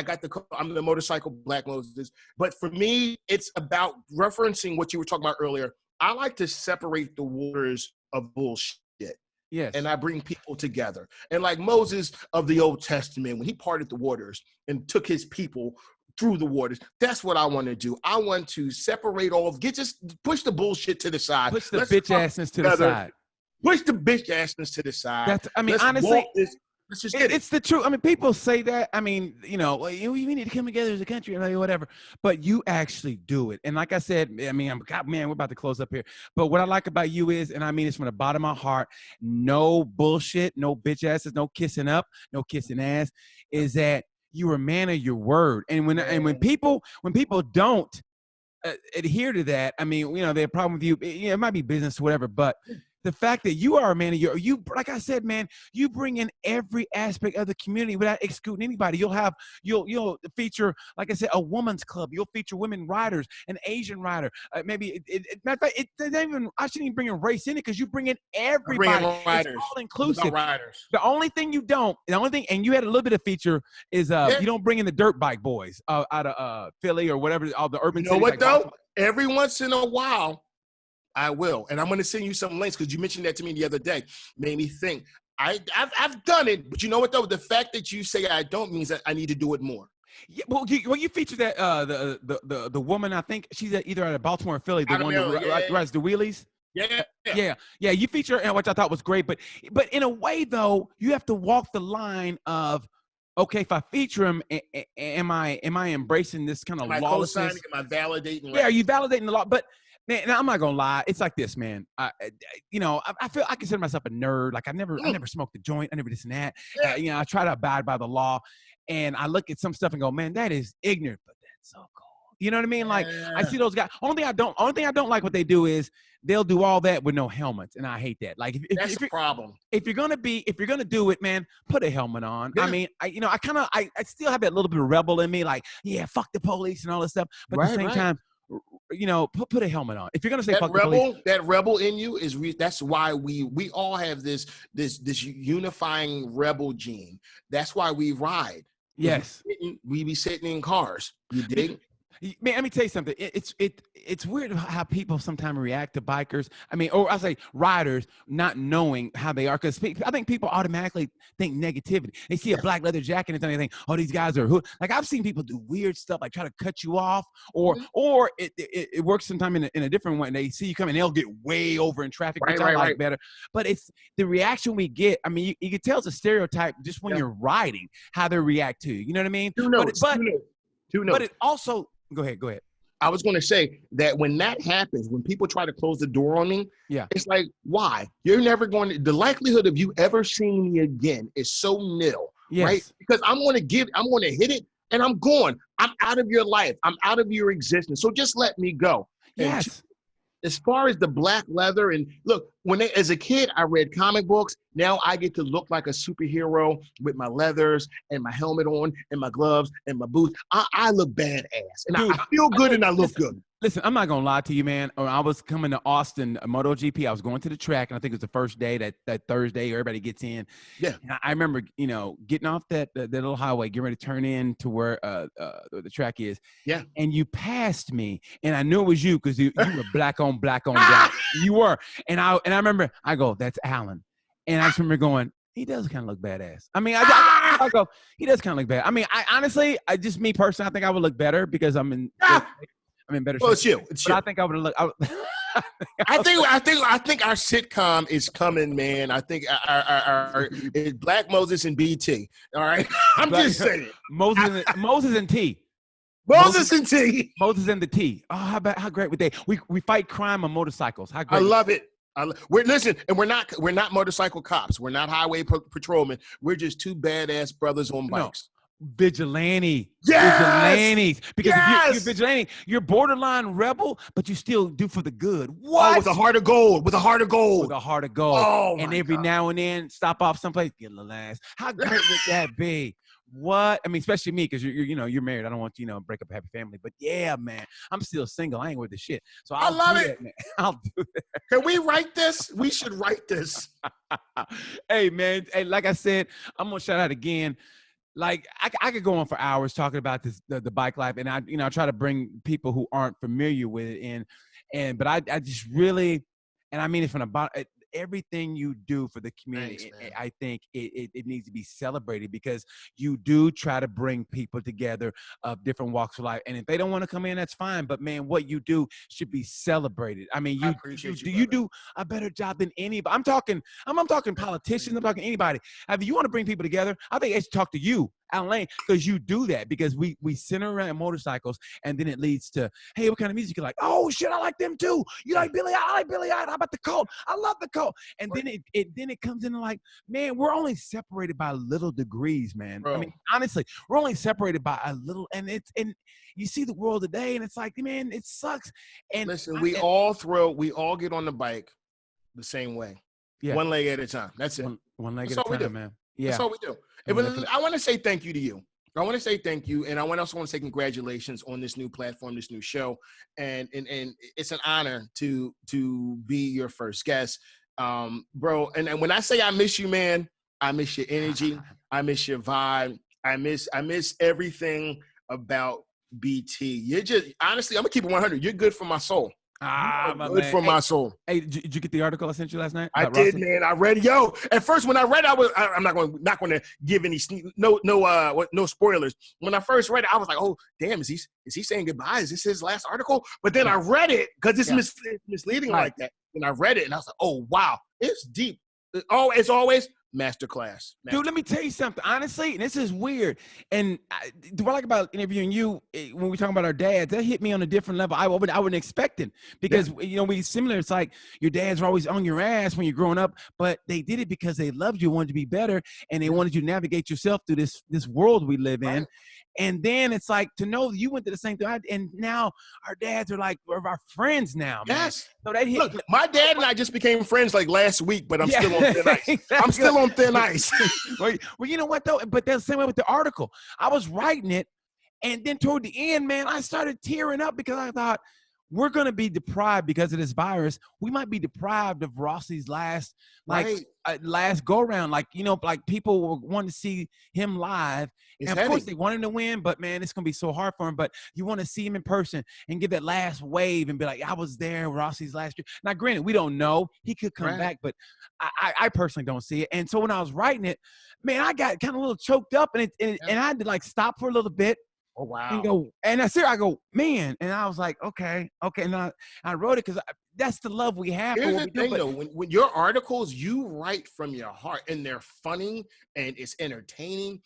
I'm the motorcycle Black Moses. But for me, it's about referencing what you were talking about earlier. I like to separate the waters of bullshit. Yes. And I bring people together. And like Moses of the Old Testament, when he parted the waters and took his people through the waters, that's what I want to do. I want to separate just push the bullshit to the side. Push the bitch assness to the side. Push the bitch assness to the side. Honestly, let's just get it. It's the truth. I mean, people say that. I mean, we need to come together as a country and whatever. But you actually do it. And like I said, I mean, we're about to close up here. But what I like about you is, and I mean this from the bottom of my heart, no bullshit, no bitch asses, no kissing up, no kissing ass, is that you're a man of your word. And when people don't adhere to that, I mean, they have a problem with you. It might be business or whatever, but the fact that you are a man of you, like I said, man, you bring in every aspect of the community without excluding anybody. You'll feature, like I said, a woman's club. You'll feature women riders, an Asian rider. Maybe matter of fact, I shouldn't even bring a race in it because you bring in everybody. It's all inclusive. Riders. The only thing, and you had a little bit of feature is you don't bring in the dirt bike boys out of Philly or whatever, all the urban. You know what though? Every once in a while, I will, and I'm going to send you some links because you mentioned that to me the other day. Made me think. I've done it, but you know what though? The fact that you say I don't means that I need to do it more. Yeah, well, you featured that the woman. I think she's either out of Baltimore or Philly. The one that rides the wheelies. Yeah. You feature her, which I thought was great. But in a way though, you have to walk the line of, okay, if I feature him, am I embracing this kind of lawlessness? Am I validating? Yeah, are you validating the law? But man, I'm not gonna lie. It's like this, man. I feel I consider myself a nerd. Like I never smoked a joint. I never this and that. I try to abide by the law, and I look at some stuff and go, man, that is ignorant, but that's so cool. You know what I mean? Like I see those guys. Only thing I don't like what they do is they'll do all that with no helmets, and I hate that. Like that's the problem. If you're gonna do it, man, put a helmet on. Yeah. I mean, I still have that little bit of rebel in me, like fuck the police and all this stuff. But at the same time, put a helmet on. If you're gonna say fuck the police, that rebel in you is that's why we all have this unifying rebel gene. That's why we ride. Yes, we be sitting in cars. You dig? Man, let me tell you something. It's weird how people sometimes react to bikers. I mean, or I say riders not knowing how they are, because I think people automatically think negativity. They see a black leather jacket and they think, oh, these guys are hood. Like I've seen people do weird stuff, like try to cut you off, or it works sometimes in a different way. And they see you coming, they'll get way over in traffic, which I like better. But it's the reaction we get. I mean, you can tell it's a stereotype just when you're riding how they react to you. You know what I mean? But it also. Go ahead. I was going to say that when that happens, when people try to close the door on me, it's like, why? You're never going to, the likelihood of you ever seeing me again is so nil, right? Because I'm going to hit it and I'm gone. I'm out of your life. I'm out of your existence. So just let me go. Yes. as far as the black leather, and look, as a kid, I read comic books. Now I get to look like a superhero with my leathers and my helmet on and my gloves and my boots. I look badass, and Dude, I feel good and I look listen, good. Listen, I'm not gonna lie to you, man. I was coming to Austin, MotoGP. I was going to the track, and I think it was the first day that Thursday. Everybody gets in. Yeah. And I remember, getting off that little highway, getting ready to turn in to where the track is. Yeah. And you passed me, and I knew it was you because you were black on black. You were, and I remember I go, that's Allan, and I just remember going, he does kind of look badass. I mean, I go, he does kind of look bad. I mean, I just me personally, I think I would look better because I'm in better shape. Well, it's you. It's but you. I think I would look. I think our sitcom is coming, man. I think our Black Moses and BT. All right, I'm just saying. Moses and T. Moses and T. Moses and the T. Oh, how great would they? We fight crime on motorcycles. How great! I love it. Listen, and we're not motorcycle cops. We're not highway patrolmen. We're just two badass brothers on bikes. Vigilante. Yes! Vigilantes. Because yes! if you're vigilante, you're borderline rebel, but you still do for the good. What? Oh, with a heart of gold. With a heart of gold. With a heart of gold. Oh, and every now and then, stop off someplace, get a little ass. How great would that be? What? I mean, especially me, because you're married. I don't want to, break up a happy family. But yeah, man, I'm still single. I ain't with the shit. So I love it. That, man. I'll do it. Can we write this? We should write this. Hey, man. Hey, like I said, I'm gonna shout out again. Like I could go on for hours talking about this the bike life, and I try to bring people who aren't familiar with it in, but I just really, and I mean it from the bottom. Everything you do for the community, thanks, I think it needs to be celebrated because you do try to bring people together of different walks of life. And if they don't want to come in, that's fine. But man, what you do should be celebrated. I mean, you do a better job than anybody. I'm talking politicians. I'm talking anybody. If you want to bring people together, I think I should talk to you, Allan Lane, because you do that because we center around motorcycles, and then it leads to, hey, what kind of music you like? Oh shit, I like them too. You like Billy? I like Billy. How about the Cult? I love the Cult. And then it comes in like, man, we're only separated by little degrees, man. Bro. I mean, honestly, we're only separated by a little, and you see the world today, and it's like, man, it sucks. And listen, we all get on the bike the same way. Yeah. One leg at a time. That's it. One leg at a time, man. Yeah. That's all we do. I want to say thank you to you. I want to say thank you, and I also want to say congratulations on this new platform, this new show, and it's an honor to be your first guest, bro. And when I say I miss you, man, I miss your energy, I miss your vibe, I miss everything about BT. You're just honestly, I'm gonna keep it 100. You're good for my soul. Good for my soul. Hey, did you get the article I sent you last night? I did, man. I read it. Yo, at first when I read it, I'm not going to give any no spoilers. When I first read it, I was like, oh damn, is he saying goodbye? Is this his last article? But then I read it because it's misleading like that. And I read it and I was like, oh wow, it's deep. It's always masterclass. Dude, let me tell you something. Honestly, and this is weird. And what I like about interviewing you when we talk about our dads, that hit me on a different level. I wasn't expecting because we similar. It's like your dads were always on your ass when you're growing up, but they did it because they loved you, wanted to be better, and they wanted you to navigate yourself through this world we live in. And then it's like to know you went to the same thing, and now our dads are like our friends now. Man. Yes. So that hit. Look, my dad and I just became friends like last week, but I'm still on thin ice. Exactly. I'm still on thin ice. Well, you know what though? But that's the same way with the article. I was writing it, and then toward the end, man, I started tearing up because I thought we're going to be deprived because of this virus. We might be deprived of Rossi's last go round. Like, like people were wanting to see him live. And of course they want him to win, but man, it's going to be so hard for him. But you want to see him in person and give that last wave and be like, I was there Rossi's last year. Now, granted, we don't know. He could come back, but I personally don't see it. And so when I was writing it, man, I got kind of a little choked up and I had to like stop for a little bit. Oh, wow. And I go, man. And I was like, okay. And I wrote it because that's the love we have. Here's the thing, though. When your articles, you write from your heart, and they're funny, and it's entertaining,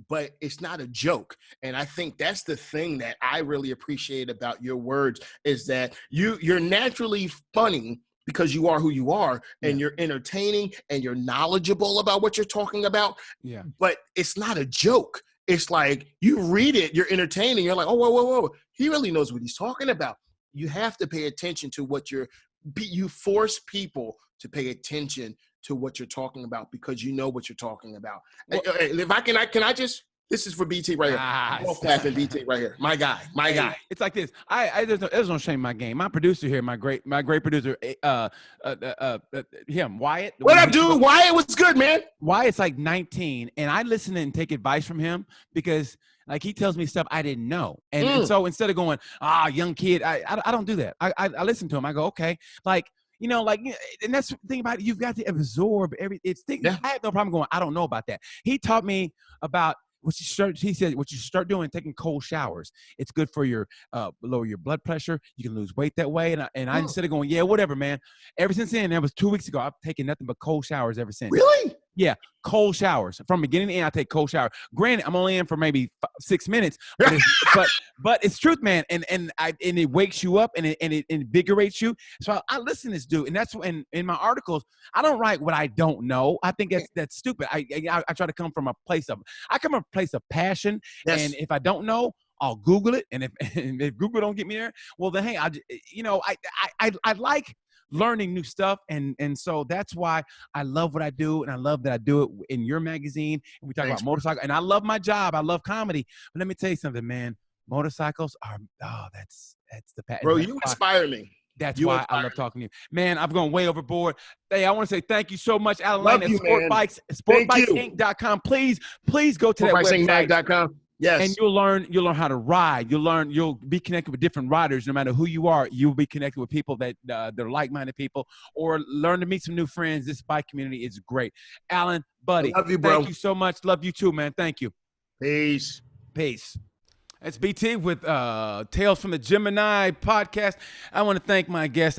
but it's not a joke. And I think that's the thing that I really appreciate about your words is that you're naturally funny because you are who you are, and you're entertaining, and you're knowledgeable about what you're talking about. Yeah. But it's not a joke. It's like you read it, you're entertaining. You're like, oh, whoa. He really knows what he's talking about. you have to pay attention to what you force people to pay attention to what you're talking about because you know what you're talking about. Well, If can I just, this is for BT right here. I'm tapping BT right here. My guy. It's like this. There's no shame in my game. My producer here, my great producer, him, Wyatt. What up, dude? Wyatt, what's good, man? Wyatt's like 19, and I listen and take advice from him because like he tells me stuff I didn't know. And so instead of going, young kid, I don't do that. I listen to him. I go, okay. Like, and that's the thing about it. You've got to absorb everything. I have no problem going, I don't know about that. He taught me about he said what you start doing, taking cold showers. It's good for your lower your blood pressure. You can lose weight that way. And I instead of going, yeah, whatever, man. Ever since then, that was 2 weeks ago, I've taken nothing but cold showers ever since. Really? Yeah, cold showers. From beginning to end, I take cold shower. Granted, I'm only in for maybe 6 minutes, but it's truth, man. And it wakes you up and it invigorates you. So I listen to this dude, and that's when in my articles I don't write what I don't know. I think that's stupid. I try to come from a place of passion, and if I don't know, I'll Google it, and if Google don't get me there, well then hey, I like learning new stuff, and so that's why I love what I do, and I love that I do it in your magazine. And we talk about motorcycle, and I love my job. I love comedy, but let me tell you something, man. Motorcycles are that's the passion. Bro, you inspire me. That's why I love talking to you, man. I've gone way overboard. Hey, I want to say thank you so much, Allan Lane at sportbikesinc.com. Please go to that website. Yes. And you'll learn how to ride. You'll be connected with different riders. No matter who you are, you'll be connected with people that they're like-minded people, or learn to meet some new friends. This bike community is great. Allan, buddy, love you, bro. Thank you so much. Love you too, man. Thank you. Peace. That's BT with Tales from the Gemini podcast. I want to thank my guests.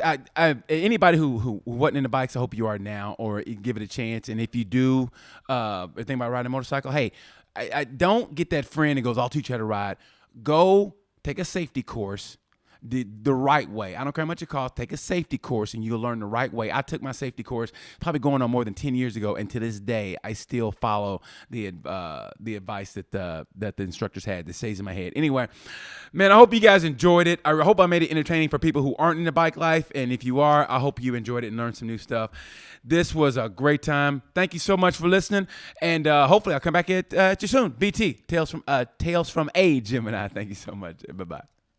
Anybody who wasn't into bikes, I hope you are now, or give it a chance. And if you do think about riding a motorcycle, hey, I don't get that friend that goes, I'll teach you how to ride. Go take a safety course the right way. I don't care how much it costs. Take a safety course and you'll learn the right way. I took my safety course probably going on more than 10 years ago, and to this day, I still follow the advice that the instructors had that stays in my head. Anyway, man, I hope you guys enjoyed it. I hope I made it entertaining for people who aren't in the bike life, and if you are, I hope you enjoyed it and learned some new stuff. This was a great time. Thank you so much for listening, and hopefully I'll come back at you soon. BT, Tales from a Gemini. Thank you so much. Bye-bye.